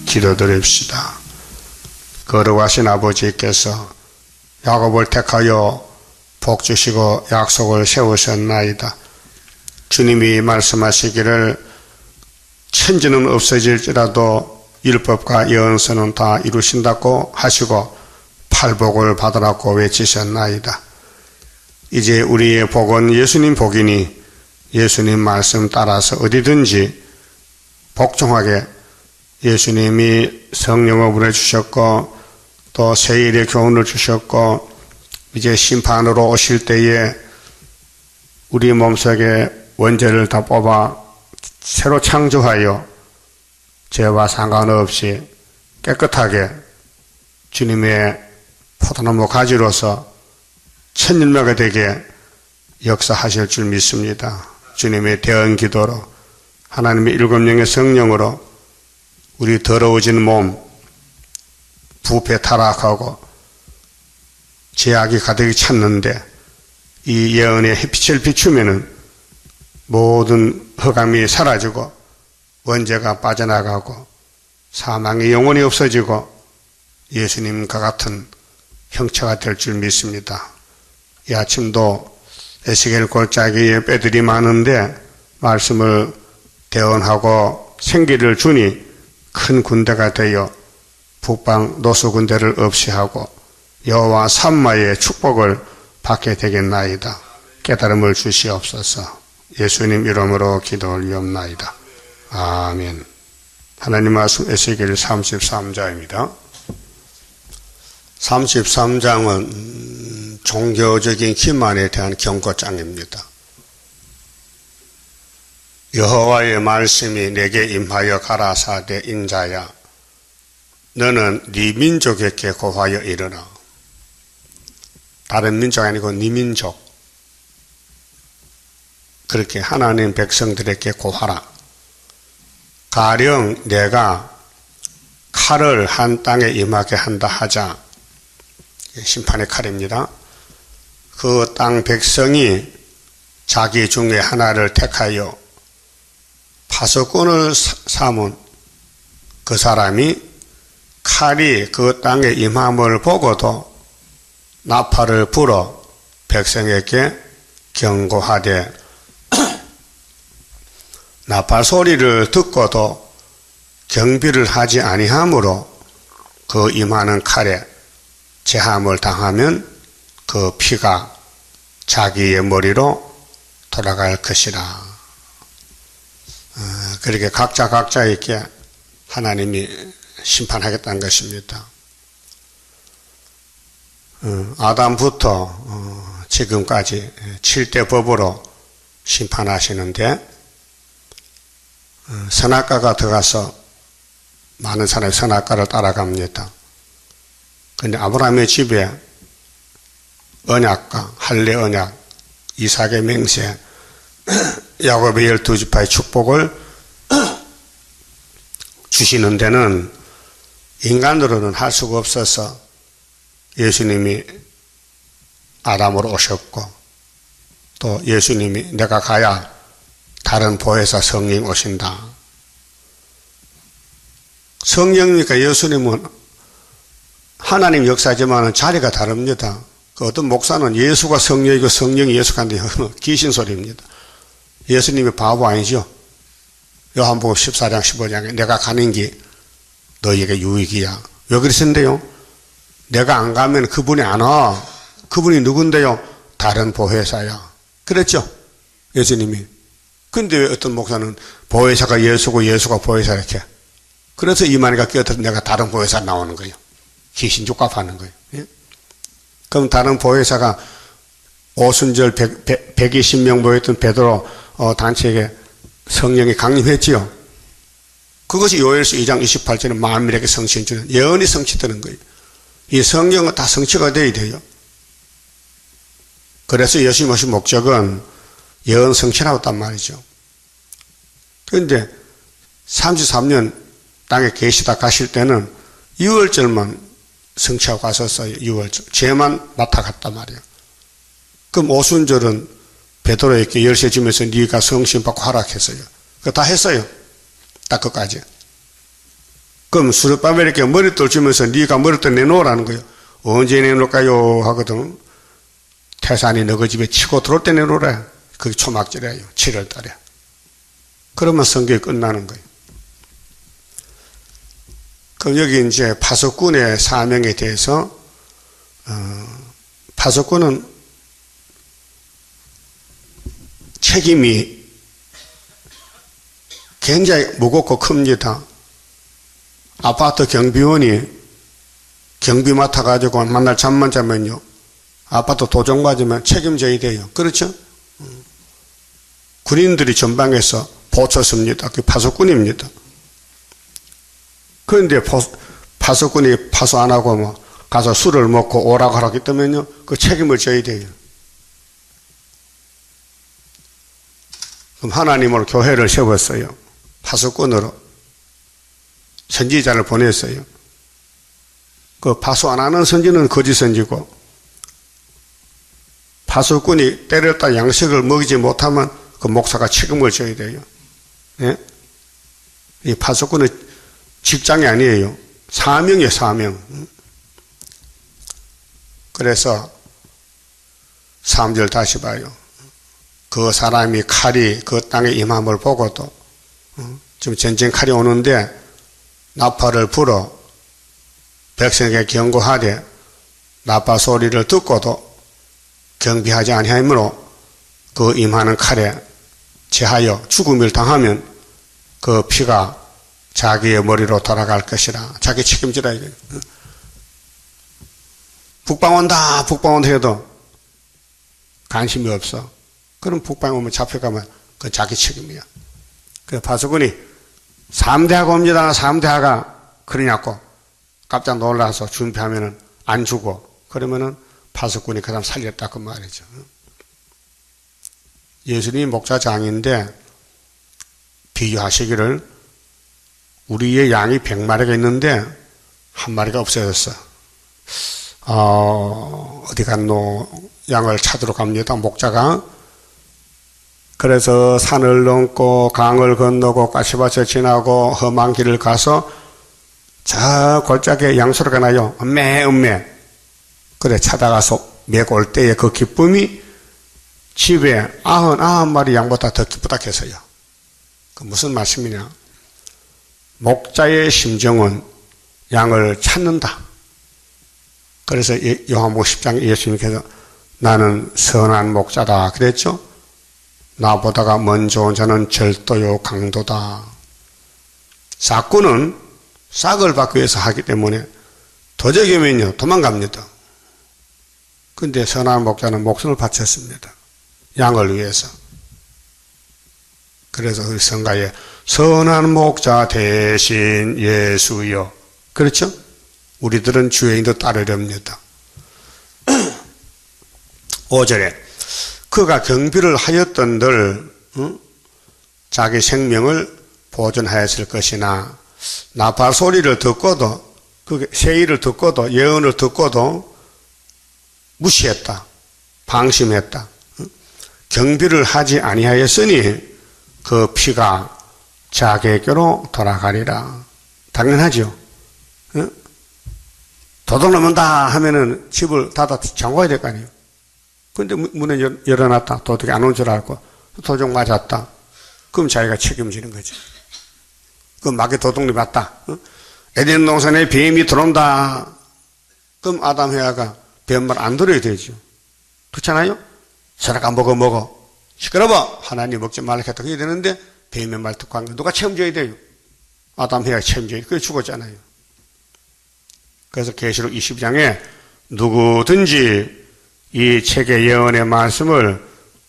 기도드립시다. 거룩하신 아버지께서 야곱을 택하여 복 주시고 약속을 세우셨나이다. 주님이 말씀하시기를 천지는 없어질지라도 율법과 예언서는 다 이루신다고 하시고 팔복을 받으라고 외치셨나이다. 이제 우리의 복은 예수님 복이니 예수님 말씀 따라서 어디든지 복종하게 예수님이 성령을 보내주셨고 또 세일의 교훈을 주셨고 이제 심판으로 오실 때에 우리 몸속에 원죄를 다 뽑아 새로 창조하여 죄와 상관없이 깨끗하게 주님의 포도나무 가지로서 천일매가 되게 역사하실 줄 믿습니다. 주님의 대언 기도로 하나님의 일곱 영의 성령으로 우리 더러워진 몸 부패 타락하고 죄악이 가득히 찼는데 이 예언의 햇빛을 비추면은 모든 흑암이 사라지고 원죄가 빠져나가고 사망이 영원히 없어지고 예수님과 같은 형체가 될 줄 믿습니다. 이 아침도 에스겔 골짜기에 뼈들이 많은데 말씀을 대언하고 생기를 주니 큰 군대가 되어 북방 노수 군대를 없이하고 여호와 삼마의 축복을 받게 되겠나이다. 깨달음을 주시옵소서. 예수님 이름으로 기도 올리옵나이다. 아멘. 하나님 말씀 에스겔 33장입니다. 33장은 종교적인 기만에 대한 경고장입니다. 여호와의 말씀이 내게 임하여 가라사대 인자야 너는 네 민족에게 고하여 이르라. 다른 민족 아니고 네 민족 그렇게 하나님 백성들에게 고하라. 가령 내가 칼을 한 땅에 임하게 한다 하자. 심판의 칼입니다. 그 땅 백성이 자기 중에 하나를 택하여 파수꾼을 삼은 그 사람이 칼이 그 땅에 임함을 보고도 나팔을 불어 백성에게 경고하되 나팔 소리를 듣고도 경비를 하지 아니하므로 그 임하는 칼에 제함을 당하면 그 피가 자기의 머리로 돌아갈 것이라. 그렇게 각자에게 하나님이 심판하겠다는 것입니다. 아담부터 지금까지 7대 법으로 심판하시는데 선악과가 들어가서 많은 사람이 선악과를 따라갑니다. 그런데 아브라함의 집에 언약과 할례 언약, 이삭의 맹세, 야곱의 12지파의 축복을 주시는 데는 인간으로는 할 수가 없어서 예수님이 아담으로 오셨고 또 예수님이 내가 가야 다른 보혜사 성령 오신다. 성령이니까 예수님은 하나님 역사지만 자리가 다릅니다. 그 어떤 목사는 예수가 성령이고 성령이 예수가 한데 귀신 소리입니다. 예수님이 바보 아니죠? 요한복음 14장 15장에 내가 가는 게 너희에게 유익이야. 왜 그러신데요? 내가 안 가면 그분이 안 와. 그분이 누군데요? 다른 보혜사야. 그랬죠? 예수님이. 근데 왜 어떤 목사는 보혜사가 예수고 예수가 보혜사 이렇게. 그래서 이만희가 끼어들어서 내가 다른 보혜사 나오는 거예요. 귀신 족갑하는 거예요. 예? 그럼 다른 보혜사가 오순절 120명 모였던 베드로 단체에게 성령이 강림했지요. 그것이 요엘서 2장 28절에 만민에게 성취해 주는 예언이 성취되는 거예요. 이 성령은 다 성취가 되어야 돼요. 그래서 예수님 오신 목적은 예언 성취라고단 말이죠. 그런데 33년 땅에 계시다 가실 때는 6월절만 성취하고 가셨어요. 6월절. 죄만 맡아갔단 말이에요. 그럼 오순절은 베드로에게 열쇠 주면서 네가 성신 받고 하락했어요. 그거 다 했어요. 딱 그까지. 그럼 수르바벨에게 머리돌 주면서 네가 머리돌 내놓으라는 거예요. 언제 내놓을까요? 하거든. 태산이 너희 집에 치고 들어올 때 내놓으라. 그게 초막절이에요. 7월 달에. 그러면 성경이 끝나는 거예요. 그럼 여기 이제 파수꾼의 사명에 대해서 파수꾼은 책임이 굉장히 무겁고 큽니다. 아파트 경비원이 경비 맡아가지고 만날 잠만 자면요, 아파트 도적 맞으면 책임져야 돼요. 그렇죠? 군인들이 전방에서 보초섭니다. 그게 파수꾼입니다. 그런데 파수꾼이 파수 안 하고 뭐 가서 술을 먹고 오라고 하기 때문에요, 그 책임을 져야 돼요. 그럼 하나님으로 교회를 세웠어요. 파수꾼으로 선지자를 보냈어요. 그 파수 안 하는 선지는 거짓 선지고, 파수꾼이 때렸다 양식을 먹이지 못하면 그 목사가 책임을 져야 돼요. 예? 이 파수꾼은 직장이 아니에요. 사명이에요, 사명. 그래서 3절 다시 봐요. 그 사람이 칼이 그 땅에 임함을 보고도, 지금 전쟁 칼이 오는데 나팔을 불어 백성에게 경고하되 나팔 소리를 듣고도 경비하지 아니하므로 그 임하는 칼에 제하여 죽음을 당하면 그 피가 자기의 머리로 돌아갈 것이라. 자기 책임지라 이거예요. 북방 온다 해도 관심이 없어. 그럼 북방 오면 잡혀가면 그건 자기 책임이야. 그래서 파수꾼이 3대하가 옵니다. 3대하가 그러냐고 깜짝 놀라서 준비하면은 안 주고, 그러면은 파수꾼이 그 사람 살렸다 그 말이죠. 예수님이 목자장인데 비유하시기를 우리의 양이 100마리가 있는데 한 마리가 없어졌어. 어디 갔노? 양을 찾으러 갑니다. 목자가. 그래서 산을 넘고 강을 건너고 가시밭을 지나고 험한 길을 가서 저 골짜기에 양소리가 나요. 음매. 그래 찾아가서 메고 올 때의 그 기쁨이 집에 99마리 양보다 더 기쁘다 해서요. 그 무슨 말씀이냐? 목자의 심정은 양을 찾는다. 그래서 요한복음 10장에 예수님께서 나는 선한 목자다 그랬죠? 나보다가 먼저 온 자는 절도요 강도다. 사꾼은 싹을 받기 위해서 하기 때문에 도적이면요 도망갑니다. 근데 선한 목자는 목숨을 바쳤습니다. 양을 위해서. 그래서 우리 성가에 선한 목자 대신 예수여. 그렇죠? 우리들은 주의 인도 따르렵니다. 5절에 그가 경비를 하였던들 자기 생명을 보존하였을 것이나 나팔 소리를 듣고도 그 세의를 듣고도 예언을 듣고도 무시했다. 방심했다. 경비를 하지 아니하였으니 그 피가 자기에게로 돌아가리라. 당연하죠. 도둑 넘는다 하면은 집을 닫아 잠궈야 될 거 아니에요. 근데 문을 열어놨다. 도둑이 안 온 줄 알고 도둑 맞았다. 그럼 자기가 책임지는 거지. 그럼 막에 도둑이 맞다. 에덴 동산에 뱀이 들어온다. 그럼 아담 해아가 뱀 말 안 들어야 되죠. 그렇잖아요? 서라가 먹어. 시끄러워. 하나님 먹지 말라 했다. 그게 되는데 뱀의 말 듣고 한 거 누가 책임져야 돼요? 아담 해아가 책임져야 돼요. 그게 죽었잖아요. 그래서 계시록 22장에 누구든지 이 책의 예언의 말씀을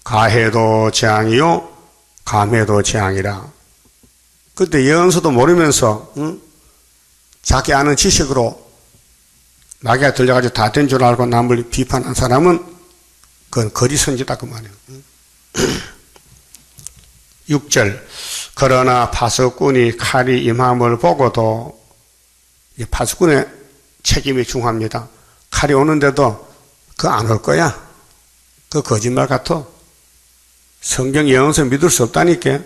가해도 재앙이요 감해도 재앙이라. 그때 예언서도 모르면서 자기 아는 지식으로 나귀가 들려가지고 다 된 줄 알고 남을 비판한 사람은 그건 거짓 선지다 그 말이에요. 6절 그러나 파수꾼이 칼이 임함을 보고도, 이 파수꾼의 책임이 중요합니다. 칼이 오는데도 그거 안 올 거야. 그 거짓말 같아. 성경 예언서 믿을 수 없다니까.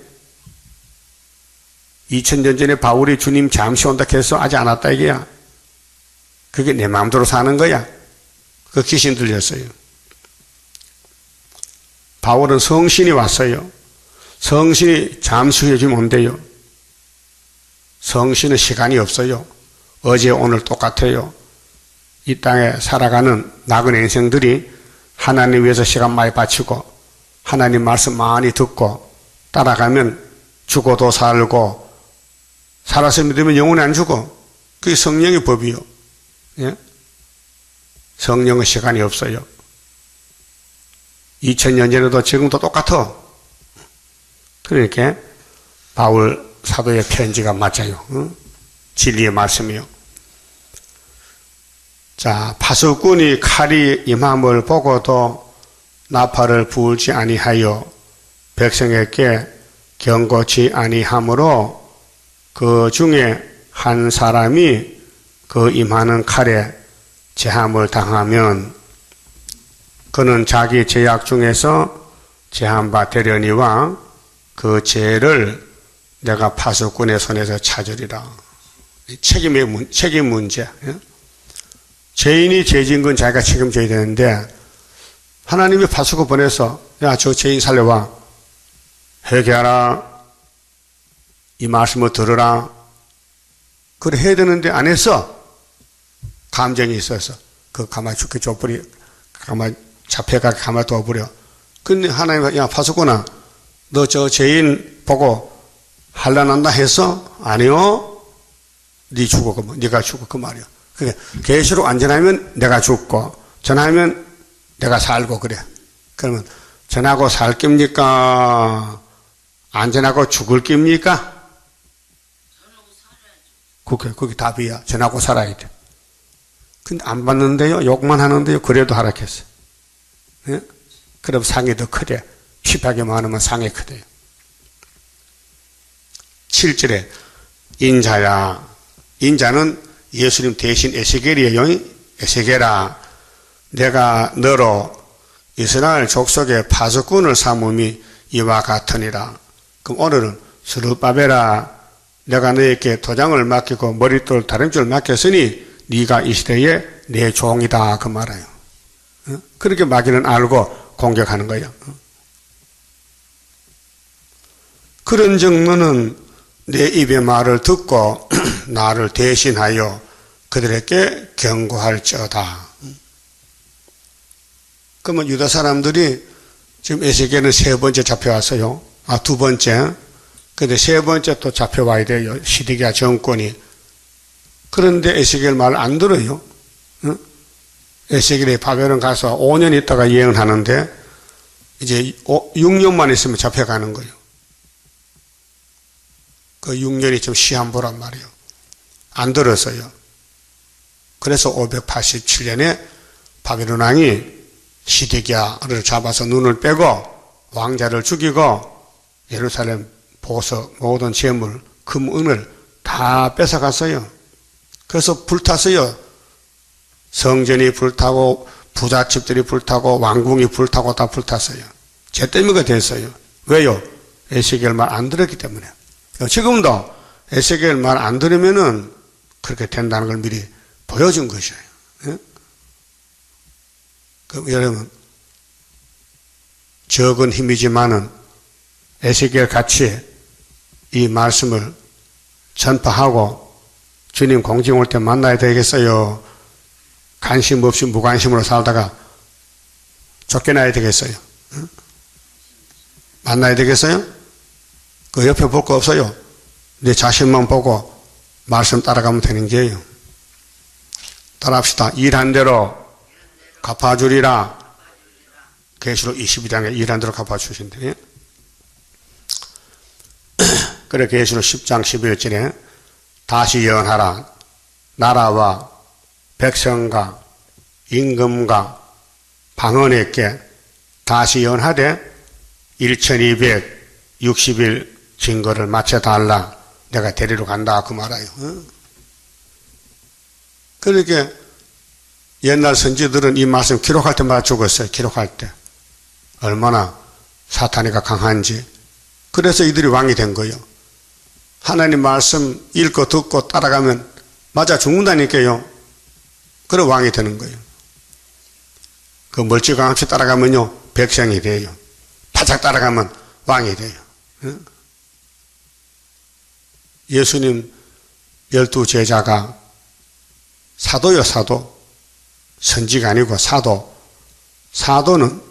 2000년 전에 바울이 주님 잠시 온다 해서 아직 안 왔다 이게야. 그게 내 마음대로 사는 거야. 그 귀신 들렸어요. 바울은 성신이 왔어요. 성신이 잠수해 주면 온대요. 성신은 시간이 없어요. 어제 오늘 똑같아요. 이 땅에 살아가는 나그네 인생들이 하나님 위해서 시간 많이 바치고 하나님 말씀 많이 듣고 따라가면 죽어도 살고 살아서 믿으면 영원히 안 죽어. 그게 성령의 법이요. 예? 성령은 시간이 없어요. 2000년 전에도 지금도 똑같아. 그러니까 바울 사도의 편지가 맞아요. 진리의 말씀이요. 자, 파수꾼이 칼이 임함을 보고도 나팔을 불지 아니하여 백성에게 경고치 아니하므로 그 중에 한 사람이 그 임하는 칼에 제함을 당하면 그는 자기 죄악 중에서 제한 바 되려니와 그 죄를 내가 파수꾼의 손에서 찾으리라. 책임 문제. 죄인이 죄진 건 자기가 책임져야 되는데 하나님이 파수꾼 보내서 야, 저 죄인 살려와. 회개하라. 이 말씀을 들으라. 그래 해야 되는데 안 했어. 감정이 있어서 그 가만히 죽게 줘버려. 가만히 잡혀가게 가만히 둬버려. 근데 하나님 야 파수꾼아 너 저 죄인 보고 한란한다 했어? 아니요. 네 죽어. 네가 죽어. 그 말이야. 그게 계시록 안 전하면 내가 죽고 전하면 내가 살고 그래. 그러면 전하고 살 깁니까? 안 전하고 죽을 깁니까? 그게 답이야. 전하고 살아야 돼. 근데 안 받는데요. 욕만 하는데요. 그래도 하락했어. 예? 그럼 상이 더 크대. 핍하게 많으면 상이 크대요. 7절에 인자야. 인자는 예수님 대신 에스겔이에요. 에스겔아 내가 너로 이스라엘 족속의 파수꾼을 삼음이 이와 같으니라. 그럼 오늘은 스룹바벨아 내가 너에게 도장을 맡기고 머릿돌 다림줄을 맡겼으니 네가 이 시대에 내 종이다 그 말이에요. 그렇게 마귀는 알고 공격하는 거예요. 그런즉 너는 내 입의 말을 듣고 나를 대신하여 그들에게 경고할지어다. 그러면 유다 사람들이 지금 에스겔은 세 번째 잡혀왔어요. 두 번째. 근데 세 번째 또 잡혀와야 돼요. 시드기야 정권이. 그런데 에스겔 말 안 들어요. 에스겔이 바벨론 가서 5년 있다가 예언을 하는데 이제 6년만 있으면 잡혀가는 거예요. 그 6년이 좀 시한부란 말이에요. 안 들었어요. 그래서 587년에 바벨론 왕이 시드기야를 잡아서 눈을 빼고 왕자를 죽이고 예루살렘 보석 모든 재물 금 은을 다 뺏어갔어요. 그래서 불탔어요. 성전이 불타고 부잣집들이 불타고 왕궁이 불타고 다 불탔어요. 죄 때문에 됐어요. 왜요? 에스겔 말 안 들었기 때문에. 지금도 에스겔 말 안 들으면은 그렇게 된다는 걸 미리 보여준 것이에요. 예? 그럼 여러분 적은 힘이지만은 에스겔 같이 이 말씀을 전파하고 주님 공중 올 때 만나야 되겠어요? 관심 없이 무관심으로 살다가 쫓겨나야 되겠어요? 응? 만나야 되겠어요? 그 옆에 볼 거 없어요? 내 자신만 보고 말씀 따라가면 되는 게요. 따라합시다. 일한 대로 갚아주리라. 계시록 22장에 일한 대로 갚아주신대. 그래 계시록 10장 11절에 다시 예언하라. 나라와 백성과 임금과 방언에게 다시 예언하되 1260일 증거를 마쳐달라. 내가 데리러 간다 그 말아요. 그러니까 옛날 선지들은 이 말씀 기록할 때마다 죽었어요. 기록할 때. 얼마나 사탄이가 강한지. 그래서 이들이 왕이 된 거예요. 하나님 말씀 읽고 듣고 따라가면 맞아 죽는다니까요. 그래 왕이 되는 거예요. 그 멀찌감치 따라가면요 백성이 돼요. 바짝 따라가면 왕이 돼요. 예수님 12제자가 사도요 사도. 선지가 아니고 사도. 사도는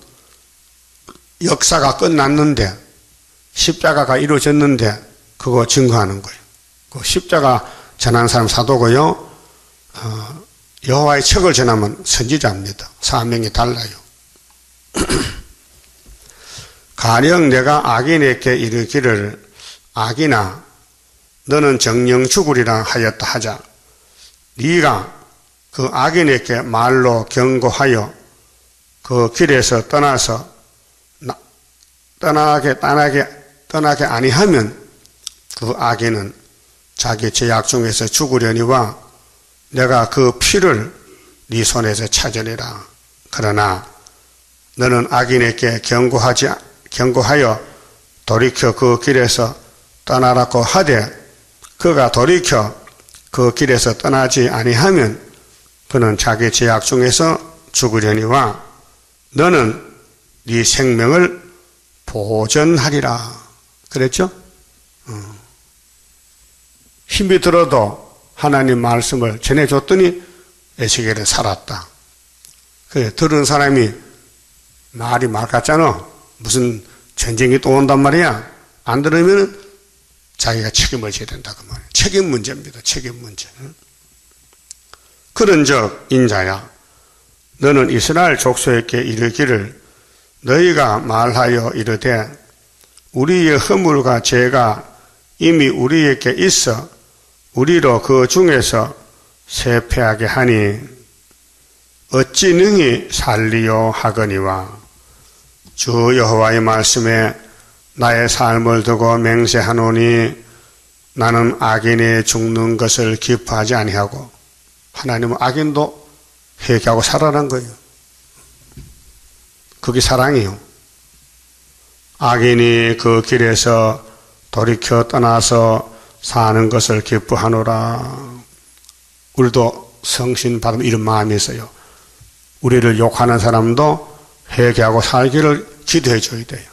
역사가 끝났는데 십자가가 이루어졌는데 그거 증거하는 거예요. 그 십자가 전한 사람 사도고요. 여호와의 척을 전하면 선지자입니다. 사명이 달라요. 가령 내가 악인에게 이르기를 악인아 너는 정령 죽으리라 하였다 하자. 네가 그 악인에게 말로 경고하여 그 길에서 떠나서 떠나게 아니하면 그 악인은 자기 죄악 중에서 죽으려니와 내가 그 피를 네 손에서 찾으리라. 그러나 너는 악인에게 경고하여 돌이켜 그 길에서 떠나라고 하되 그가 돌이켜 그 길에서 떠나지 아니하면 그는 자기 죄악 중에서 죽으려니와 너는 네 생명을 보전하리라. 그랬죠? 힘이 들어도 하나님 말씀을 전해줬더니 에스겔은 살았다. 그래, 들은 사람이 말이 말 같잖아. 무슨 전쟁이 또 온단 말이야. 안 들으면 자기가 책임을 져야 된다. 그 말이야. 책임 문제입니다. 책임 문제. 그런즉 인자야 너는 이스라엘 족속에게 이르기를 너희가 말하여 이르되 우리의 허물과 죄가 이미 우리에게 있어 우리로 그 중에서 세폐하게 하니 어찌 능히 살리요 하거니와 주 여호와의 말씀에 나의 삶을 두고 맹세하노니 나는 악인이 죽는 것을 기뻐하지 아니하고 하나님은 악인도 회개하고 살아난 거예요. 그게 사랑이에요. 악인이 그 길에서 돌이켜 떠나서 사는 것을 기뻐하노라. 우리도 성신 받으면 이런 마음이 있어요. 우리를 욕하는 사람도 회개하고 살기를 기도해 줘야 돼요.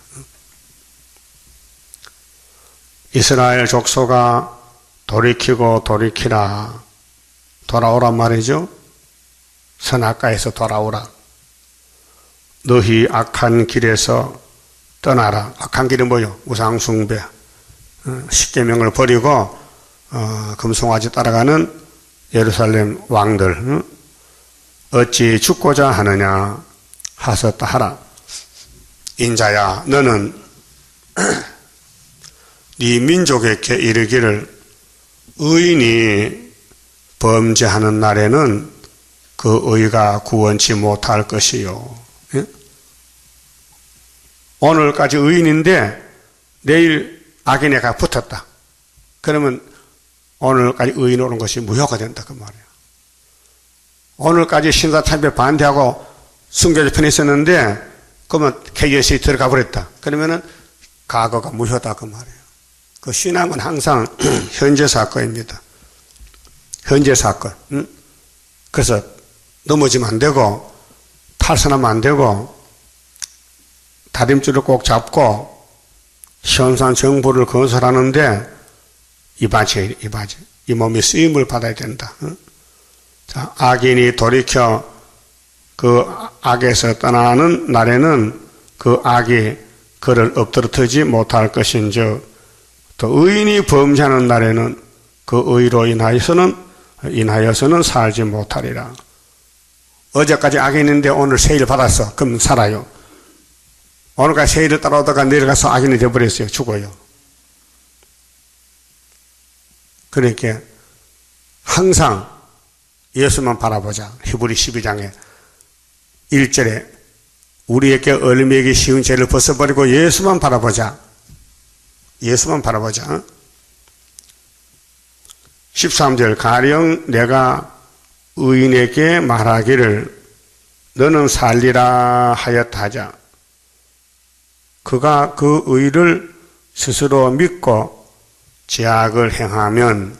이스라엘 족속아 돌이키고 돌이키라. 돌아오란 말이죠. 선악가에서 돌아오라. 너희 악한 길에서 떠나라. 악한 길은 뭐요? 우상숭배. 십계명을 버리고 금송아지 따라가는 예루살렘 왕들. 어찌 죽고자 하느냐 하셨다 하라. 인자야 너는 네 민족에게 이르기를 의인이 범죄하는 날에는 그 의가 구원치 못할 것이요. 예? 오늘까지 의인인데 내일 악인에 가 붙었다. 그러면 오늘까지 의인 오는 것이 무효가 된다 그 말이에요. 오늘까지 신사참배 반대하고 순교자 편에 있었는데 그러면 KS에 들어가 버렸다. 그러면은 과거가 무효다 그 말이에요. 그 신앙은 항상 현재 사건입니다. 현재 사건. 그래서 넘어지면 안 되고 탈선하면 안 되고 다림줄을 꼭 잡고 현산 정부를 건설하는데 이바지 이 몸이 쓰임을 받아야 된다. 자, 악인이 돌이켜 그 악에서 떠나는 날에는 그 악이 그를 엎드러뜨리지 못할 것인즉 또 의인이 범죄하는 날에는 그 의로 인하여서는 살지 못하리라. 어제까지 악인인데 오늘 세일 받았어. 그럼 살아요. 오늘까지 세일을 따라오다가 내려가서 악인이 되어버렸어요. 죽어요. 그러니까 항상 예수만 바라보자. 히브리 12장에 1절에 우리에게 얼매기 쉬운 죄를 벗어버리고 예수만 바라보자. 예수만 바라보자. 13절 가령 내가 의인에게 말하기를 너는 살리라 하였다 하자. 그가 그 의를 스스로 믿고 제약을 행하면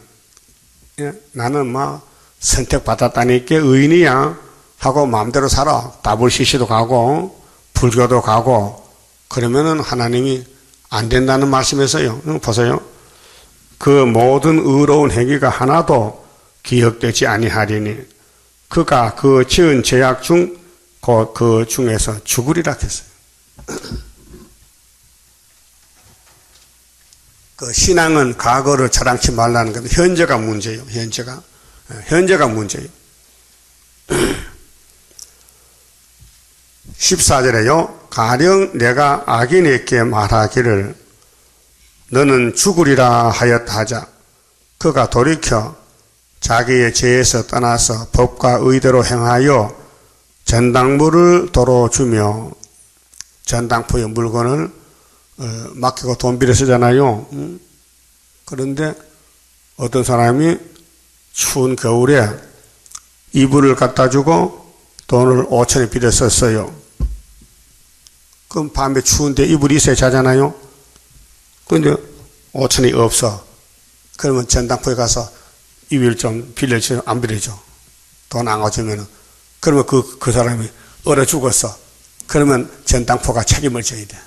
나는 막 선택받았다니까 의인이야 하고 마음대로 살아. WCC도 가고 불교도 가고 그러면은 하나님이 안 된다는 말씀에서요. 보세요. 그 모든 의로운 행위가 하나도 기억되지 아니하리니 그가 그 지은 죄악 중 그 중에서 죽으리라 했어요. 그 신앙은 과거를 자랑치 말라는 겁니다. 현재가 문제예요. 현재가 문제예요. 14절에요. 가령 내가 악인에게 말하기를 너는 죽으리라 하였다 하자 그가 돌이켜 자기의 죄에서 떠나서 법과 의대로 행하여 전당부를 도로 주며 전당포의 물건을 맡기고 돈비를 쓰잖아요. 그런데 어떤 사람이 추운 겨울에 이불을 갖다 주고 돈을 5천에 빌려 썼어요. 그럼 밤에 추운데 이불이 있어야 자잖아요. 그런데 5천이 없어. 그러면 전당포에 가서 이불 좀 빌려줘. 안 빌려줘. 돈 안 가주면은. 그러면 그 사람이 얼어 죽었어. 그러면 전당포가 책임을 져야 돼.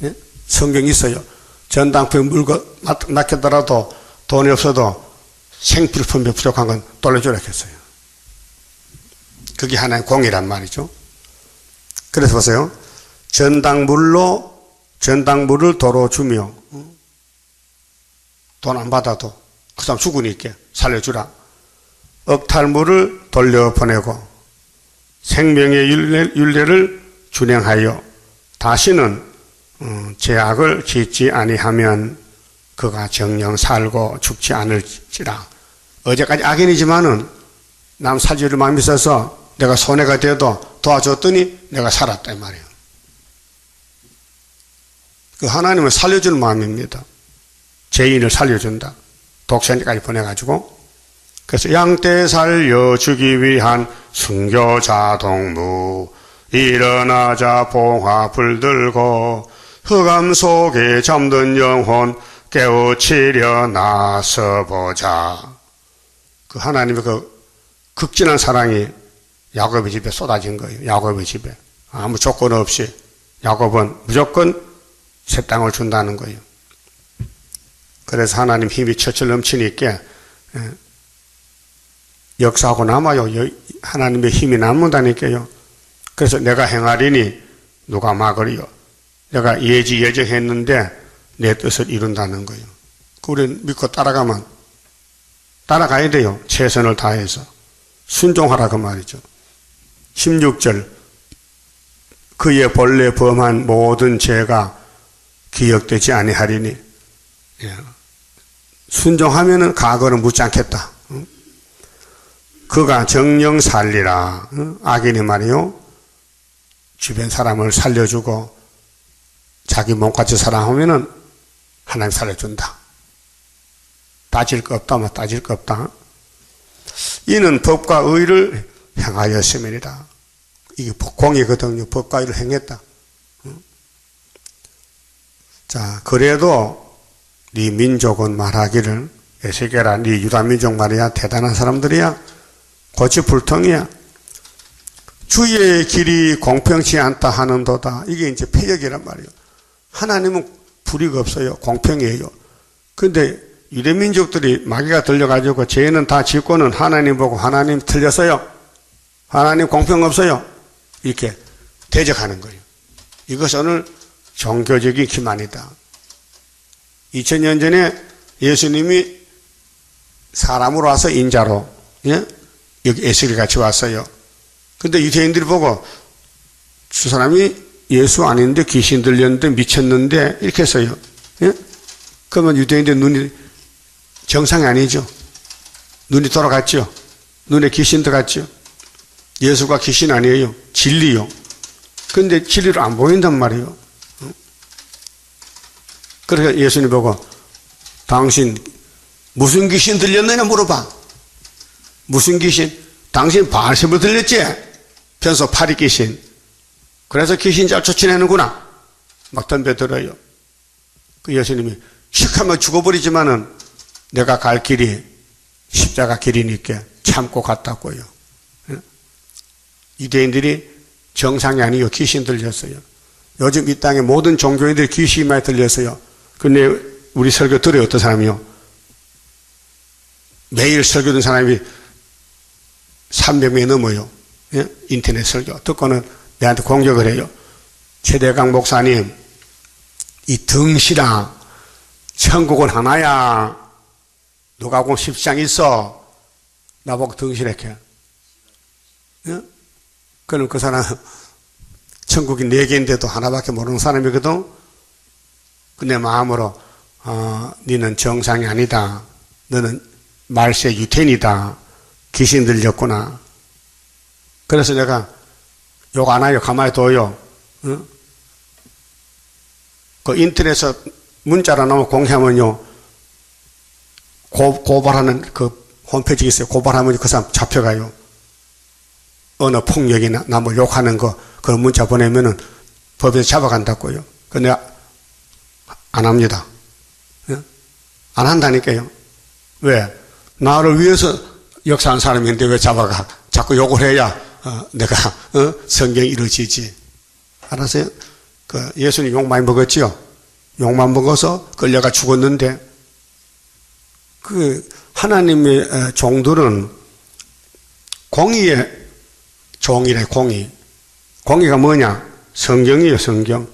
예? 성경이 있어요. 전당포에 물건 맡겼더라도 돈이 없어도 생필품이 부족한 건 돌려주라 했어요. 그게 하나의 공이란 말이죠. 그래서 보세요. 전당물을 도로 주며 돈 안 받아도 그 사람 죽으니까 살려주라. 억탈물을 돌려보내고 생명의 율례를 준행하여 다시는 죄악을 짓지 아니하면 그가 정녕 살고 죽지 않을지라. 어제까지 악인이지만은 남 살려줄 마음이 있어서 내가 손해가 돼도 도와줬더니 내가 살았다 이 말이에요. 그 하나님은 살려주는 마음입니다. 죄인을 살려준다. 독생자까지 보내가지고. 그래서 양떼 살려주기 위한 순교자 동무 일어나자 봉화불 들고 흑암 속에 잠든 영혼 깨우치려 나서보자. 그 하나님의 그 극진한 사랑이 야곱의 집에 쏟아진 거예요. 야곱의 집에. 아무 조건 없이 야곱은 무조건 새 땅을 준다는 거예요. 그래서 하나님 힘이 철철 넘치니까 역사하고 남아요. 하나님의 힘이 남는다니까요. 그래서 내가 행하리니 누가 막으리요. 내가 예정했는데 내 뜻을 이룬다는 거예요. 우리는 믿고 따라가야 돼요. 최선을 다해서. 순종하라 그 말이죠. 16절 그의 본래 범한 모든 죄가 기억되지 아니하리니 순종하면은 과거는 묻지 않겠다. 그가 정령 살리라. 악인이 말이요. 주변 사람을 살려주고 자기 몸같이 사랑하면은 하나님 살려준다. 따질 거 없다. 따질 거 없다. 이는 법과 의를 행하였음이니라. 이게 공이거든요. 법과 의를 행했다. 자, 그래도 네 민족은 말하기를 에스겔아 네 유다 민족 말이야 대단한 사람들이야 고치불통이야 주의 길이 공평치 않다 하는도다. 이게 이제 패역이란 말이에요. 하나님은 불의가 없어요. 공평이에요. 근데 유대 민족들이 마귀가 들려가지고 죄는 다 짓고는 하나님 보고 하나님 틀렸어요. 하나님 공평 없어요. 이렇게 대적하는 거예요. 이것은 종교적인 기만이다. 2000년 전에 예수님이 사람으로 와서 인자로 여기 에스겔 같이 왔어요. 근데 유대인들이 보고 저 사람이 예수 아닌데 귀신 들렸는데 미쳤는데 이렇게 했어요. 그러면 유대인들 눈이 정상이 아니죠. 눈이 돌아갔죠. 눈에 귀신 들어갔죠. 예수가 귀신 아니에요. 진리요. 근데 진리로 안 보인단 말이에요. 그러니까 예수님 보고 당신 무슨 귀신 들렸느냐 물어봐. 무슨 귀신? 당신 바알세불 들렸지? 변소 파리 귀신. 그래서 귀신 잘 쫓아내는구나. 막 덤벼들어요. 그 예수님이 휙하면 죽어버리지만은 내가 갈 길이 십자가 길이니까 참고 갔다고요. 유대인들이 정상이 아니요 귀신 들렸어요. 요즘 이 땅에 모든 종교인들이 귀신이 많이 들렸어요. 근데 우리 설교 들어요. 어떤 사람이요? 매일 설교 듣는 사람이 300명이 넘어요. 예? 인터넷 설교 듣고는 내한테 공격을 해요. 최대강 목사님, 이 덩실아, 천국은 하나야. 누가 보면 10장 있어. 나보고 덩실했게. 예? 그럼 그 사람 천국이 4개인데도 하나밖에 모르는 사람이거든. 내 마음으로 너는 정상이 아니다. 너는 말세 유태인이다. 귀신 들렸구나. 그래서 내가 욕 안 해요. 가만히 둬요. 응? 그 인터넷에 문자로 나오면 공개하면요. 고발하는 그 홈페이지 있어요. 고발하면 그 사람 잡혀가요. 언어 폭력이나 남을 욕하는 거, 그 문자 보내면은 법에서 잡아간다고요. 근데 내가 안 합니다. 응? 안 한다니까요. 왜? 나를 위해서 역사한 사람인데 왜 잡아가? 자꾸 욕을 해야 내가 성경이 이루어지지. 알았어요? 그 예수님 욕 많이 먹었지요? 욕만 먹어서 끌려가 죽었는데 그 하나님의 종들은 공의의 종이래. 공의가 뭐냐? 성경이에요. 성경.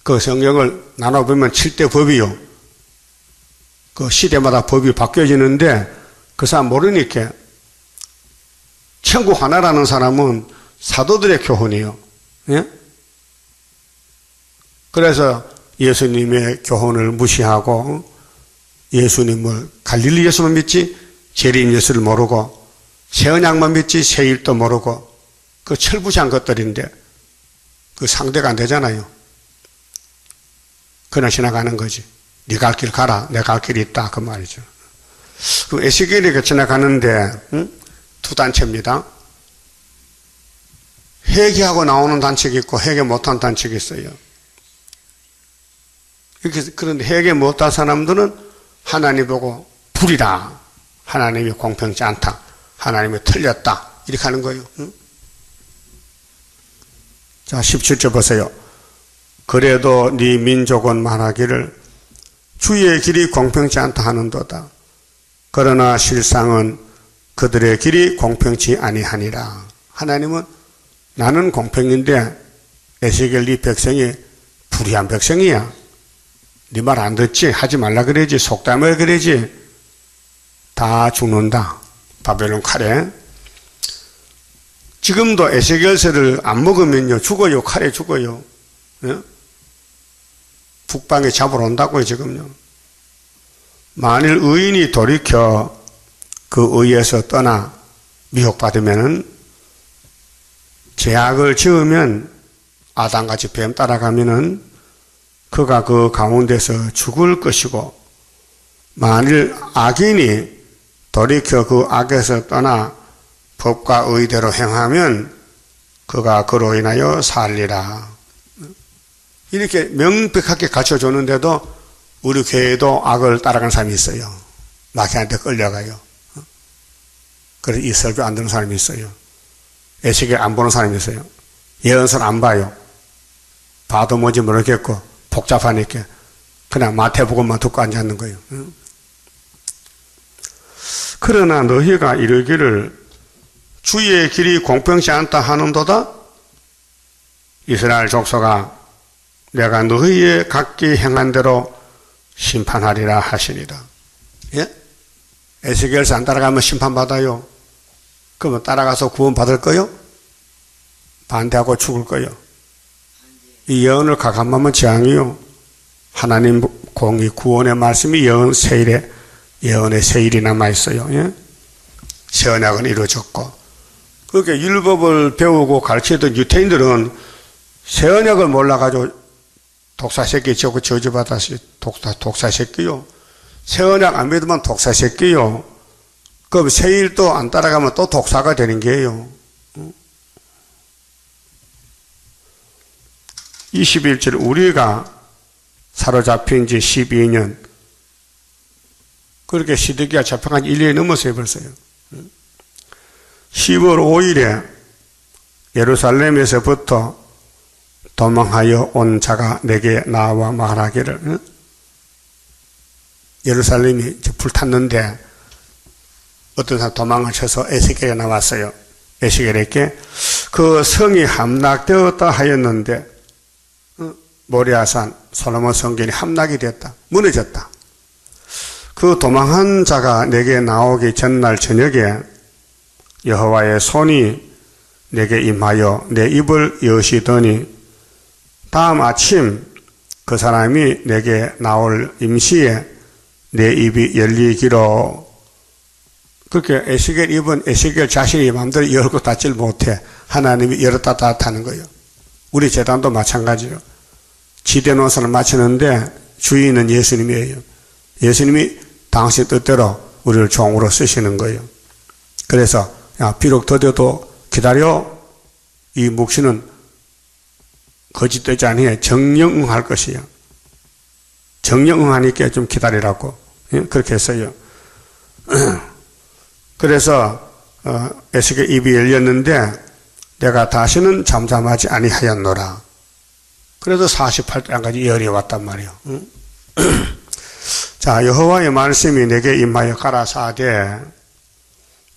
그 성경을 나눠보면 7대 법이요. 그 시대마다 법이 바뀌어지는데 그 사람 모르니까 천국 하나라는 사람은 사도들의 교훈이에요. 예? 그래서 예수님의 교훈을 무시하고 예수님을 갈릴리 예수만 믿지 재림 예수를 모르고 새언약만 믿지 새일도 모르고 그 철부시한 것들인데 그 상대가 안 되잖아요. 그냥 지나가는 거지. 네 갈 길 가라. 내 갈 길이 있다. 그 말이죠. 그 에스겔이 지나가는데 두 단체입니다. 회개하고 나오는 단체가 있고 회개 못한 단체가 있어요. 그런데 회개 못한 사람들은 하나님 보고 불이다. 하나님이 공평치 않다. 하나님이 틀렸다. 이렇게 하는 거예요. 자, 17절 보세요. 그래도 네 민족은 말하기를 주의 길이 공평치 않다 하는도다. 그러나 실상은 그들의 길이 공평치 아니하니라. 하나님은 나는 공평인데 에스겔 네 백성이 불의한 백성이야. 네 말 안 듣지? 하지 말라 그러지? 속담을 그러지? 다 죽는다. 바벨론 칼에. 지금도 에스겔서를 안 먹으면요 죽어요. 칼에 죽어요. 예? 북방에 잡으러 온다고요 지금요. 만일 의인이 돌이켜 그 의에서 떠나 미혹받으면은 죄악을 지으면 아담같이 뱀 따라가면은 그가 그 가운데서 죽을 것이고 만일 악인이 돌이켜 그 악에서 떠나 법과 의대로 행하면 그가 그로 인하여 살리라. 이렇게 명백하게 갖춰줬는데도 우리 교회에도 악을 따라가는 사람이 있어요. 마귀한테 끌려가요. 그래서 이 설교 안 듣는 사람이 있어요. 에스겔 안 보는 사람이 있어요. 예언서를 안 봐요. 봐도 뭔지 모르겠고 복잡하니까 그냥 마태복음만 듣고 앉아있는 거예요. 그러나 너희가 이르기를 주의 길이 공평치 않다 하는도다. 이스라엘 족속아 내가 너희의 각기 행한 대로 심판하리라 하시니라. 예? 에스겔서 안 따라가면 심판받아요. 그러면 따라가서 구원받을 거요? 반대하고 죽을 거요? 이 예언을 가감하면 재앙이요. 하나님 공의 구원의 말씀이 예언의 세일이 남아있어요. 예? 새 언약은 이루어졌고. 그렇게 율법을 배우고 가르치던 유태인들은 새 언약을 몰라가지고 독사새끼 저주받았어요. 독사새끼요. 새 언약 안 믿으면 독사새끼요. 그럼 세일도 안 따라가면 또 독사가 되는 게요. 21절 우리가 사로잡힌 지 12년 그렇게 시드기가 잡혀간 지 1년이 넘었어요, 벌써요. 10월 5일에 예루살렘에서부터 도망하여 온 자가 내게 나와 말하기를, 예루살렘이 불탔는데 어떤 사람 도망을 쳐서 에스겔에 나왔어요. 에스겔에게 그 성이 함락되었다 하였는데 모리아산 솔로몬 성전이 함락이 됐다. 무너졌다. 그 도망한 자가 내게 나오기 전날 저녁에 여호와의 손이 내게 임하여 내 입을 여시더니 다음 아침 그 사람이 내게 나올 임시에 내 입이 열리기로. 그렇게 에스겔 입은 에스겔 자신이 마음대로 열고 닫질 못해. 하나님이 열었다 닫았다는 거예요. 우리 재단도 마찬가지예요. 지대 노선을 마치는데 주인은 예수님이에요. 예수님이 당신 뜻대로 우리를 종으로 쓰시는 거예요. 그래서 비록 더뎌도 기다려. 이 묵시는 거짓되지 아니해 정령응할 것이요. 정령응하니까 좀 기다리라고 그렇게 했어요. 그래서 에스겔 입이 열렸는데 내가 다시는 잠잠하지 아니하였노라. 그래도 48장까지 열이 왔단 말이에요. 자, 여호와의 말씀이 내게 임하여 가라사대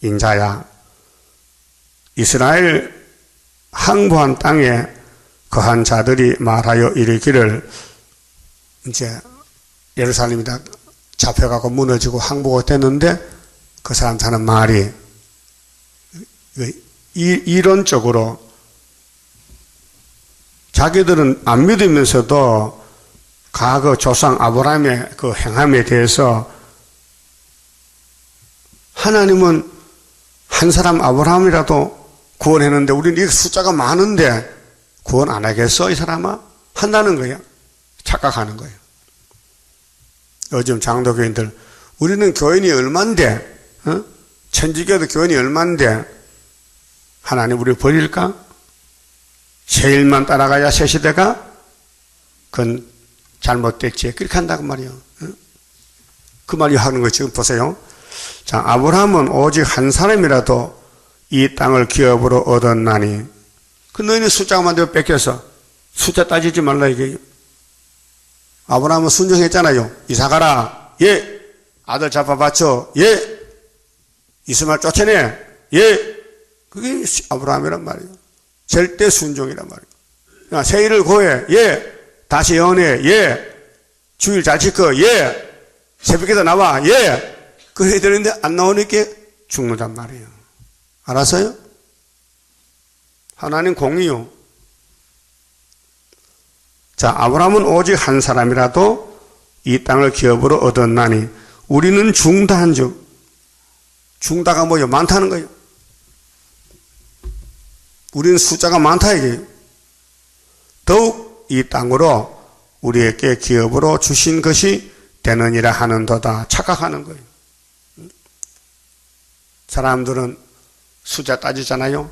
인자야, 이스라엘 항구한 땅에 거한 자들이 말하여 이르기를, 이제 예루살렘이 다 잡혀가고 무너지고 항복이 됐는데 그 사람들 하는 말이 이론적으로 자기들은 안 믿으면서도 과거 조상 아브라함의 그 행함에 대해서 하나님은 한 사람 아브라함이라도 구원했는데 우리는 이 숫자가 많은데 구원 안 하겠어 이 사람아? 한다는 거예요. 착각하는 거예요. 요즘 장로교인들 우리는 교인이 얼만데 천주교도 교인이 얼만데 하나님 우리 버릴까? 세일만 따라가야 새 시대가? 그건 잘못됐지. 그렇게 한다고 말이에요. 그 말이 하는 거 지금 보세요. 자, 아브라함은 오직 한 사람이라도 이 땅을 기업으로 얻었나니, 그 너희는 숫자가 만들어 뺏겨서 숫자 따지지 말라 이게. 아브라함은 순종했잖아요. 이사 가라. 예. 아들 잡아바쳐. 예. 이스마엘 쫓아내. 예. 그게 아브라함이란 말이에요. 절대 순종이란 말이에요. 세일을 고해. 예. 다시 연애. 예. 주일 잘 지켜. 예. 새벽에도 나와. 예. 그래야 되는데 안 나오니까 죽는단 말이에요. 알았어요? 하나님 공의요. 자, 아브라함은 오직 한 사람이라도 이 땅을 기업으로 얻었나니 우리는 중다한즉, 중다가 뭐예요? 많다는 거예요. 우리는 숫자가 많다 이게요. 더욱 이 땅으로 우리에게 기업으로 주신 것이 되느니라 하는도다. 착각하는 거예요. 사람들은 숫자 따지잖아요.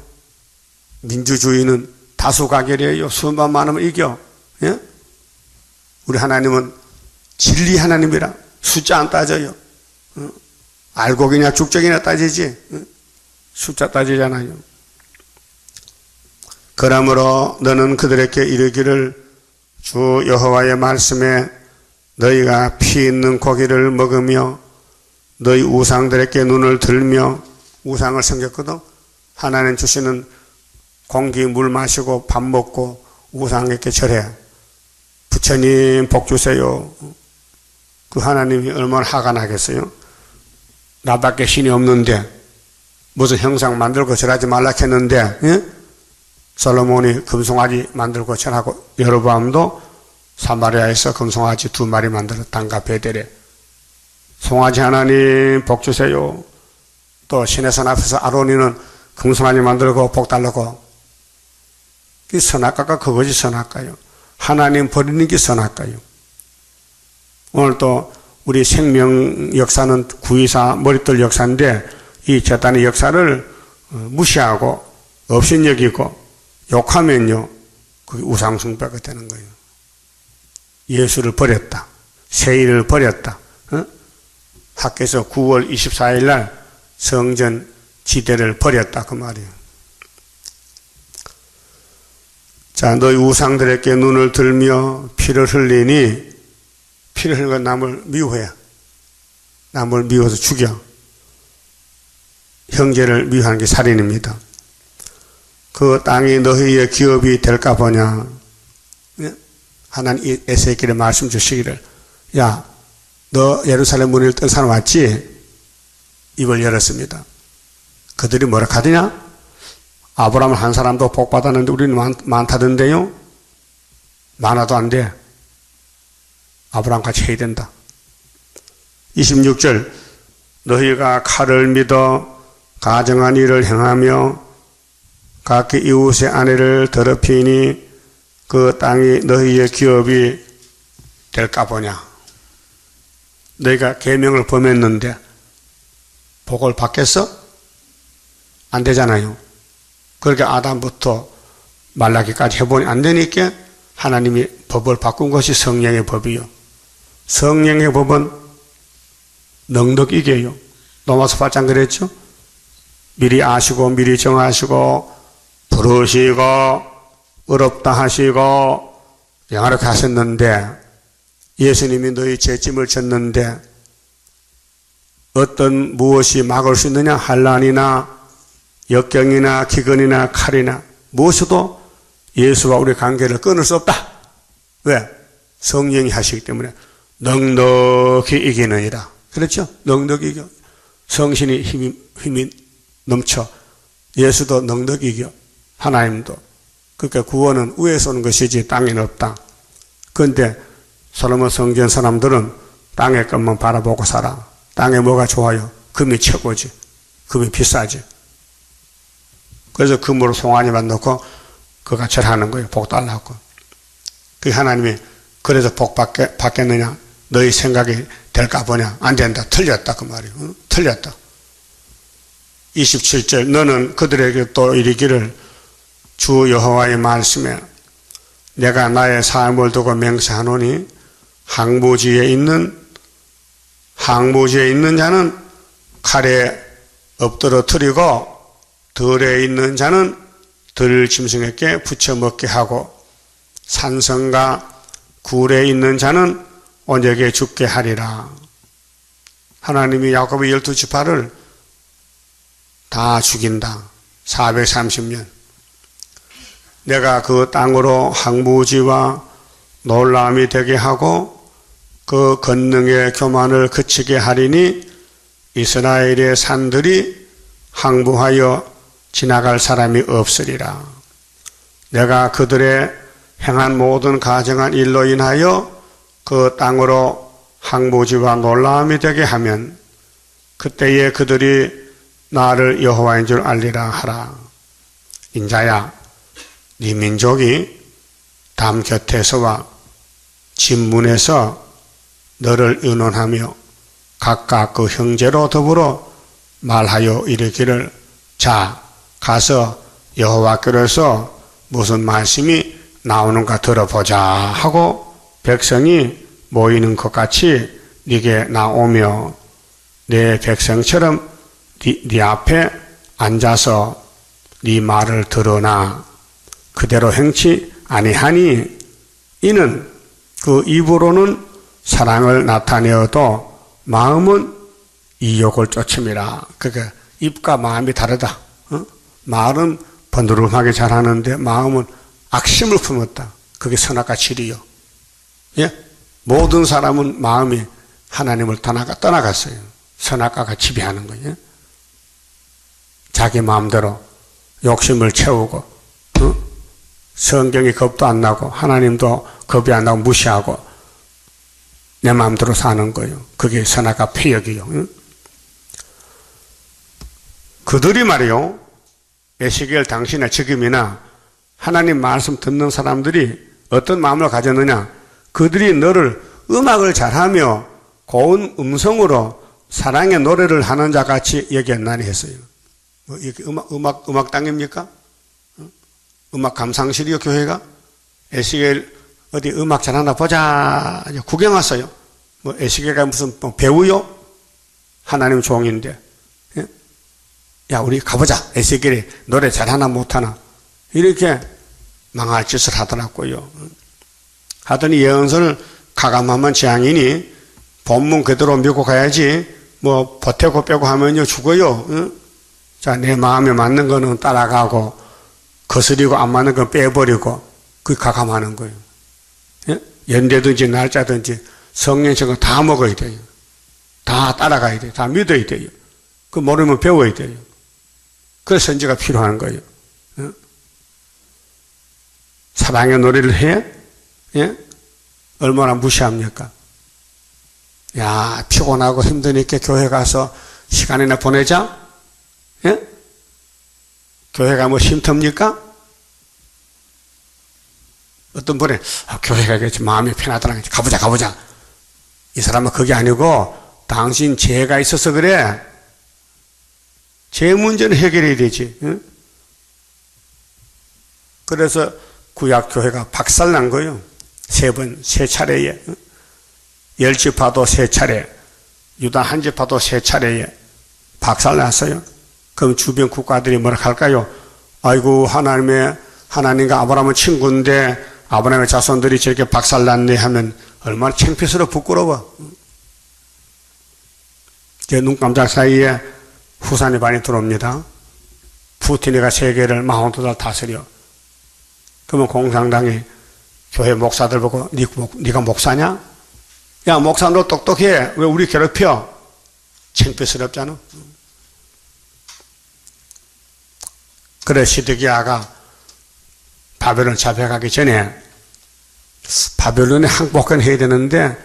민주주의는 다수가결이에요. 수만 많으면 이겨. 예? 우리 하나님은 진리 하나님이라 숫자 안 따져요. 알곡이냐 죽적이냐 따지지. 숫자 따지잖아요. 그러므로 너는 그들에게 이르기를 주 여호와의 말씀에 너희가 피 있는 고기를 먹으며 너희 우상들에게 눈을 들며, 우상을 섬겼거든. 하나님 주시는 공기 물 마시고 밥 먹고 우상에게 절해. 부처님 복 주세요. 그 하나님이 얼마나 화가 나겠어요? 나밖에 신이 없는데 무슨 형상 만들고 절하지 말라 했는데, 예? 솔로몬이 금송아지 만들고 절하고, 여로보암도 사마리아에서 금송아지 2마리 만들어 땅과 베델에 송아지 하나님 복 주세요. 또 신의 산 앞에서 아론이는 금송아지 만들고 복 달라고. 그 선악과가 그것이 선악과요. 하나님 버리는 게 선악과요. 오늘 또 우리 생명 역사는 9.24 머릿돌 역사인데 이 제단의 역사를 무시하고 업신여기고 욕하면요, 그게 우상숭배가 되는 거예요. 예수를 버렸다. 세일을 버렸다. 하께서 9월 24일 날 성전 지대를 버렸다 그 말이에요. 자, 너희 우상들에게 눈을 들며 피를 흘리니, 피를 흘리고 남을 미워해. 남을 미워서 죽여. 형제를 미워하는 게 살인입니다. 그 땅이 너희의 기업이 될까 보냐. 하나님 에스겔에 말씀 주시기를, 야, 너 예루살렘 문을 뜬 사람 왔지? 입을 열었습니다. 그들이 뭐라 하더냐? 아브라함은 한 사람도 복 받았는데 우리는 많다던데요? 많아도 안 돼. 아브라함 같이 해야 된다. 26절, 너희가 칼을 믿어 가정한 일을 행하며 각기 이웃의 아내를 더럽히니 그 땅이 너희의 기업이 될까 보냐. 너희가 계명을 범했는데 복을 받겠어? 안 되잖아요. 그렇게 아담부터 말라기까지 해보니 안 되니까 하나님이 법을 바꾼 것이 성령의 법이요. 성령의 법은 넉넉 이겨요. 로마서 8장 그랬죠? 미리 아시고 미리 정하시고 부르시고 어렵다 하시고 영화롭게 하셨는데, 예수님이 너희 죄짐을 졌는데 어떤 무엇이 막을 수 있느냐? 환난이나 역경이나 기근이나 칼이나 무엇도 예수와 우리 관계를 끊을 수 없다. 왜? 성령이 하시기 때문에 넉넉히 이기느니라. 그렇죠? 넉넉히 이겨. 성신이 힘이 넘쳐. 예수도 넉넉히 이겨. 하나님도. 그러니까 구원은 위에서 오는 것이지 땅에는 없다. 그런데 솔로몬 성전 사람들은 땅의 것만 바라보고 살아. 땅에 뭐가 좋아요? 금이 최고지. 금이 비싸지. 그래서 금으로 송아지만 넣고 그가 절하는 거예요. 복 달라고. 그 하나님이 그래서 복 받겠느냐? 너희 생각이 될까 보냐? 안 된다. 틀렸다. 그 말이에요. 응? 틀렸다. 27절, 너는 그들에게 또 이르기를 주 여호와의 말씀에 내가 나의 사람을 두고 맹세하노니 항무지에 있는 자는 칼에 엎드러 트리고 들에 있는 자는 들 짐승에게 부쳐 먹게 하고 산성과 굴에 있는 자는 온역에 죽게 하리라. 하나님이 야곱의 12지파를 다 죽인다. 430년. 내가 그 땅으로 항무지와 놀라움이 되게 하고 그 권능의 교만을 그치게 하리니 이스라엘의 산들이 항구하여 지나갈 사람이 없으리라. 내가 그들의 행한 모든 가정한 일로 인하여 그 땅으로 항무지와 놀라움이 되게 하면 그때에 그들이 나를 여호와인 줄 알리라 하라. 인자야, 네 민족이 담 곁에서와 진문에서 너를 의논하며 각각 그 형제로 더불어 말하여 이르기를, 자, 가서 여호와께로서 무슨 말씀이 나오는가 들어보자 하고 백성이 모이는 것 같이 네게 나오며 내 백성처럼 네 앞에 앉아서 네 말을 들으나 그대로 행치 아니하니 이는 그 입으로는 사랑을 나타내어도 마음은 이욕을 쫓음이라. 그러니까 입과 마음이 다르다. 말은 번드름하게 잘하는데 마음은 악심을 품었다. 그게 선악과 질이요. 예? 모든 사람은 마음이 하나님을 떠나갔어요. 선악과가 지배하는 거예요. 자기 마음대로 욕심을 채우고 성경이 겁도 안 나고 하나님도 겁이 안 나고 무시하고 내 마음대로 사는 거예요. 그게 선악과 폐역이요. 그들이 말이요, 에스겔 당시나 지금이나 하나님 말씀 듣는 사람들이 어떤 마음을 가졌느냐? 그들이 너를 음악을 잘하며 고운 음성으로 사랑의 노래를 하는 자 같이 여겼나니 했어요. 뭐 이렇게 음악 땅입니까? 음악 감상실이요, 교회가? 에스겔 어디 음악 잘하나 보자. 구경 왔어요. 뭐 에스겔가 무슨 뭐 배우요? 하나님 종인데. 예? 야, 우리 가보자. 에스겔이 노래 잘하나 못하나. 이렇게 망할 짓을 하더라고요. 하더니 예언서를 가감하면 재앙이니 본문 그대로 믿고 가야지 뭐 보태고 빼고 하면요 죽어요. 응? 자, 내 마음에 맞는 거는 따라가고 거스리고 안 맞는 건 빼버리고 그 가감하는 거예요. 예? 연대든지 날짜든지 성령처럼 다 먹어야 돼요. 다 따라가야 돼요. 다 믿어야 돼요. 그 모르면 배워야 돼요. 그래서 선지가 필요한 거예요. 예? 사랑의 노래를 해? 예? 얼마나 무시합니까? 야, 피곤하고 힘드니까 교회 가서 시간이나 보내자? 예? 교회가 뭐 쉼터입니까? 어떤 분이, 교회 가겠지. 마음이 편하더라. 가보자. 이 사람은 그게 아니고, 당신 죄가 있어서 그래. 죄 문제는 해결해야 되지. 예? 그래서 구약교회가 박살난 거예요. 세 차례에. 열지파도 3차례, 유다 한지파도 3차례에 박살났어요. 그럼 주변 국가들이 뭐라 할까요? 아이고, 하나님과 아브라함은 친구인데 아브라함의 자손들이 저렇게 박살났네 하면 얼마나 창피스러워 부끄러워. 제 눈 깜짝 사이에 후산이 많이 들어옵니다. 푸틴이가 세계를 42달 다스려. 그러면 공산당이 교회 목사들 보고 네가 목사냐? 야, 목사 너 똑똑해. 왜 우리 괴롭혀? 창피스럽잖아. 그래, 시드기야가 바벨론 잡혀가기 전에 바벨론에 항복을 해야 되는데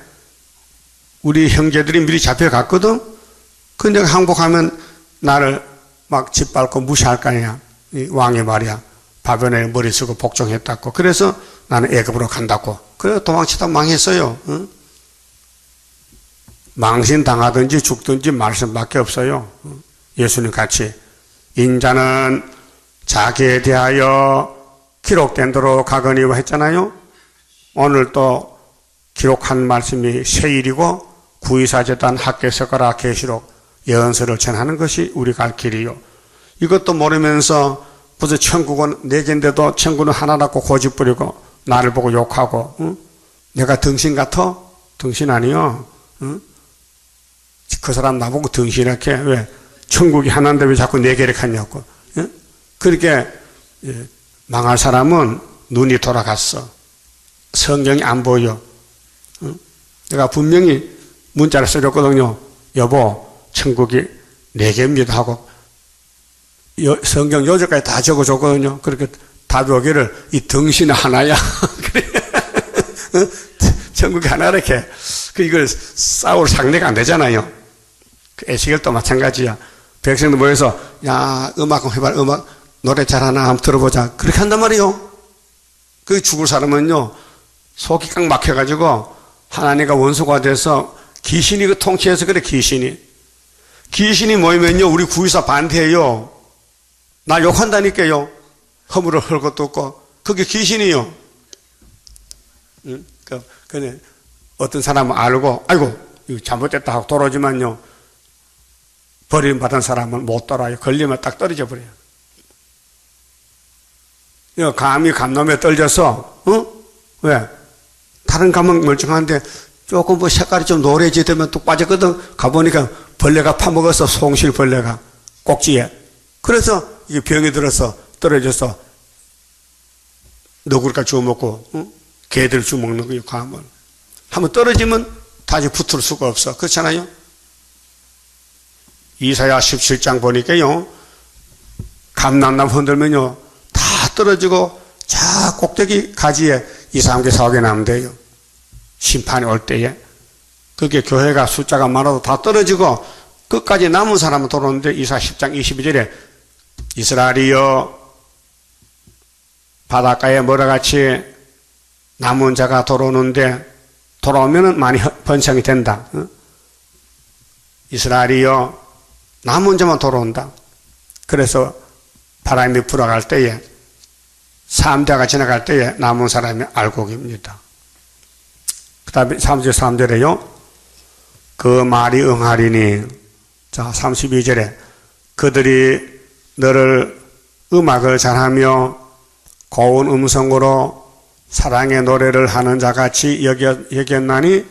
우리 형제들이 미리 잡혀갔거든. 근데 항복하면 나를 막 짓밟고 무시할 거 아니야. 이 왕이 말이야. 바벨론에 머리 쓰고 복종했다고. 그래서 나는 애굽으로 간다고. 그래, 도망치다 망했어요. 응? 망신당하든지 죽든지 말씀밖에 없어요. 예수님 같이 인자는 자기에 대하여 기록된 대로 가거니와 했잖아요. 오늘 또 기록한 말씀이 세일이고 구의사제단 학개석가라 계시록 예언서를 전하는 것이 우리 갈 길이요. 이것도 모르면서 벌써 천국은 4개인데도 천국은 하나라고 고집부리고 나를 보고 욕하고 응? 내가 등신 같아? 등신 아니요. 응? 그 사람 나보고 등신하게 왜 천국이 하나인데 왜 자꾸 4개를 하냐고. 예? 그렇게 망할 사람은 눈이 돌아갔어. 성경이 안 보여. 내가 분명히 문자를 써줬거든요. 여보, 천국이 4개입니다 하고 성경 요절까지 다 적어줬거든요. 그렇게 답이 오기를 이 등신 하나야. 그래. 천국이 하나 이렇게. 이걸 싸울 상대가 안 되잖아요. 에스겔도 마찬가지야. 백성들 모여서 야, 음악 해봐. 음악 노래 잘하나 한번 들어보자. 그렇게 한단 말이에요. 그 죽을 사람은요 속이 꽉 막혀가지고 하나님과 원수가 돼서 귀신이 그 통치해서 그래. 귀신이 모이면요 우리 구의사 반대해요. 나 욕한다니까요. 허물을 헐 것도 없고 그게 귀신이요. 그래 어떤 사람은 알고 아이고 이거 잘못됐다 하고 돌아오지만요 버림받은 사람은 못 돌아요. 걸리면 딱 떨어져 버려요. 감이 감놈에 떨려서 왜? 다른 감은 멀쩡한데 조금 뭐 색깔이 좀 노래지되면 또 빠졌거든. 가보니까 벌레가 파먹어서 송실벌레가 꼭지에. 그래서 이게 병이 들어서 떨어져서 너구리가 주워먹고 개들 주워먹는 거예요. 감을. 한번 떨어지면 다시 붙을 수가 없어. 그렇잖아요. 이사야 17장 보니까요 감람나무 흔들면요 다 떨어지고 저 꼭대기 가지에 2, 3개, 4개 나면 돼요. 심판이 올 때에. 그게 교회가 숫자가 많아도 다 떨어지고 끝까지 남은 사람은 돌아오는데 이사야 10장 22절에 이스라엘이여 바닷가에 뭐라같이 남은 자가 돌아오는데 돌아오면은 많이 번성이 된다. 이스라엘이여 남은 자만 돌아온다. 그래서 바람이 불어갈 때에 3대가 지나갈 때에 남은 사람이 알곡입니다. 그 다음에 3절 3절에요 그 말이 응하리니 자, 32절에 그들이 너를 음악을 잘하며 고운 음성으로 사랑의 노래를 하는 자같이 여겼나니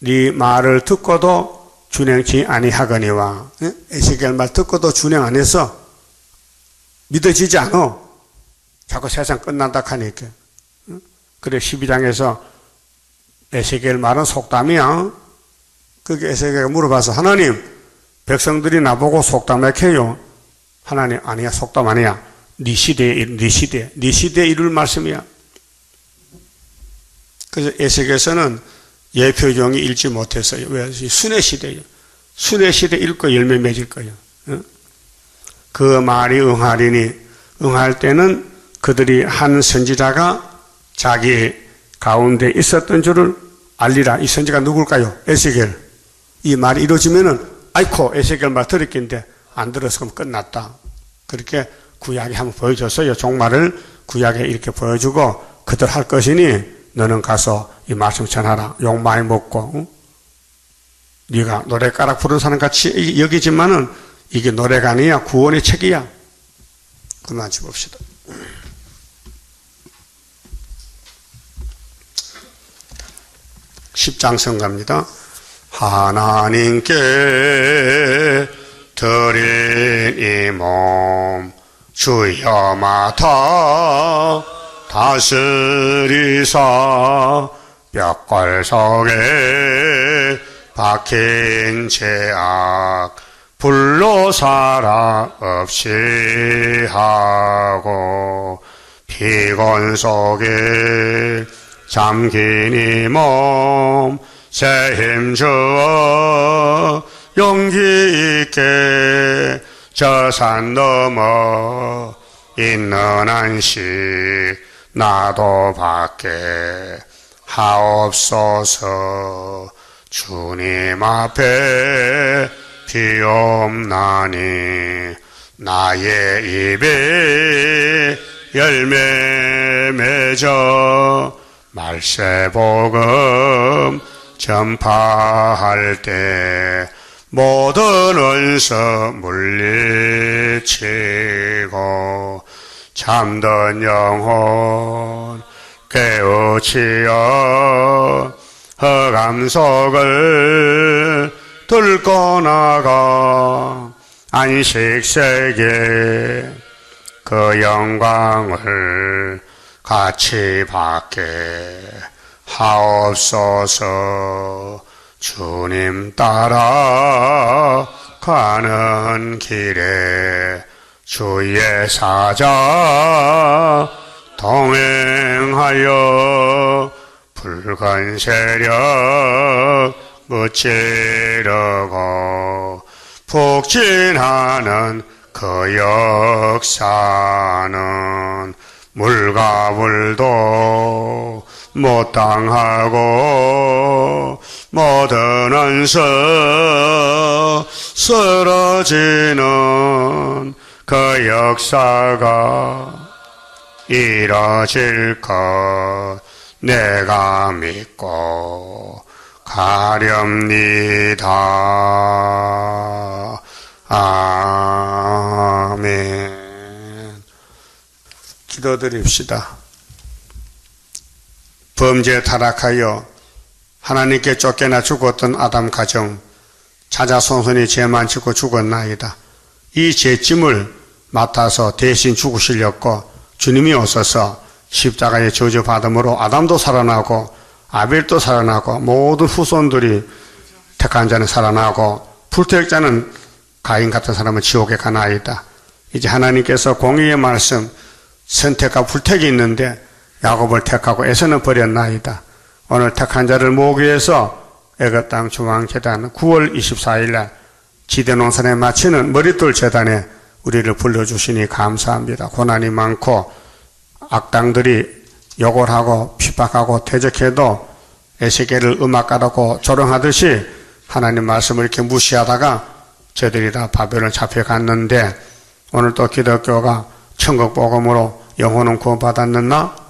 네 말을 듣고도 준행치 아니하거니와. 에스겔 말 듣고도 준행 안 해서 믿어지지 않아. 자꾸 세상 끝난다 하니까. 그래 12장에서 에스겔 말은 속담이야. 그게 에스겔가 물어봐서 하나님 백성들이 나보고 속담해요. 하나님 아니야, 속담 아니야. 네 시대에 이룰 말씀이야. 그래서 에스겔서는 예표종이 읽지 못했어요. 왜? 순회 시대예요. 순회 시대 읽고 열매 맺을 거예요. 그 말이 응하리니 응할 때는 그들이 한 선지자가 자기 가운데 있었던 줄을 알리라. 이 선지가 누굴까요? 에스겔. 이 말이 이루어지면은 아이코 에스겔 말 들었긴데 안 들어서 그럼 끝났다. 그렇게 구약에 한번 보여줬어요. 종말을 구약에 이렇게 보여주고 그들 할 것이니 너는 가서 이 말씀 전하라. 욕 많이 먹고 네가 노래가락 부르는 사람 같이 여기지만은 이게 노래가 아니야. 구원의 책이야. 그만 봅시다. 10장 성가입니다. 하나님께 드린 이 몸 주여 맡아 다스리사 벽골 속에 박힌 죄악 불로 살아 없이 하고 피곤 속에 잠긴 이 몸 새 힘 주어 용기 있게 저 산 넘어 있는 안식 나도 받게 하옵소서. 주님 앞에 비옵나니 나의 입에 열매 맺어 말세복음 전파할 때 모든 원수 물리치고 참된 영혼 깨우치어 흑암 속을 뚫고 나가 안식세계 그 영광을 같이 받게 하옵소서. 주님 따라 가는 길에 주의 사자 동행하여 붉은 세력 무찌르고 북진하는 그 역사는 물과 물도 못 당하고 모든 원수 쓰러지는 그 역사가 이뤄질 것 내가 믿고 가렵니다. 아멘. 기도드립시다. 범죄에 타락하여 하나님께 쫓겨나 죽었던 아담 가정 자자손손이 죄만 짓고 죽었나이다. 이 죄짐을 맡아서 대신 죽으시려고 주님이 오셔서 십자가의 저주받음으로 아담도 살아나고 아벨도 살아나고 모든 후손들이 택한 자는 살아나고 불택자는 가인 같은 사람은 지옥에 가나이다. 이제 하나님께서 공의의 말씀 선택과 불택이 있는데 야곱을 택하고 에서는 버렸나이다. 오늘 택한 자를 모으기 위해서 애굽 땅 중앙재단 9월 24일 날 지대농산에 마치는 머릿돌 재단에 우리를 불러주시니 감사합니다. 고난이 많고 악당들이 욕을 하고 핍박하고 퇴적해도 에스겔을 음악가라고 조롱하듯이 하나님 말씀을 이렇게 무시하다가 저들이 다 바벨론 잡혀갔는데 오늘 또 기독교가 천국 복음으로 영혼은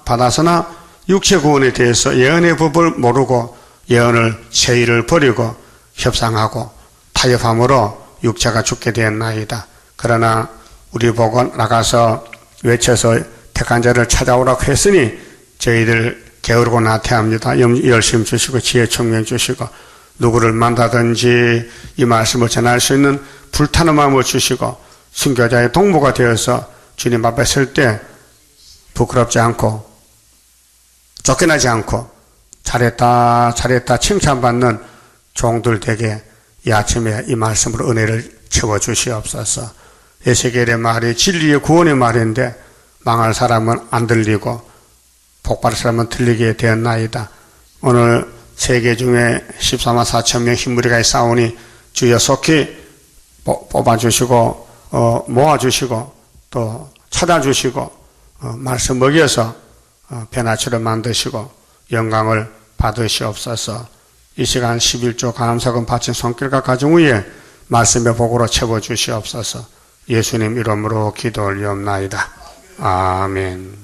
받았으나 육체 구원에 대해서 예언의 법을 모르고 예언을 세의를 버리고 협상하고 타협함으로 육체가 죽게 되었나이다. 그러나 우리 보고 나가서 외쳐서 택한 자를 찾아오라고 했으니 저희들 게으르고 나태합니다. 열심 주시고 지혜 총명 주시고 누구를 만나든지 이 말씀을 전할 수 있는 불타는 마음을 주시고 순교자의 동무가 되어서 주님 앞에 설 때 부끄럽지 않고 쫓겨나지 않고 잘했다 칭찬받는 종들 되게 이 아침에 이 말씀으로 은혜를 채워주시옵소서. 에스겔의 말이 진리의 구원의 말인데 망할 사람은 안 들리고 복받을 사람은 들리게 되었나이다. 오늘 세계 중에 14만 4천 명 흰무리가 싸우니 주여 속히 뽑아주시고 모아주시고 또 찾아주시고 말씀 먹여서 변화처럼 만드시고 영광을 받으시옵소서. 이 시간 11조 감사금 바친 손길과 가정 위에 말씀의 복으로 채워주시옵소서. 예수님 이름으로 기도 올리옵나이다. 아멘.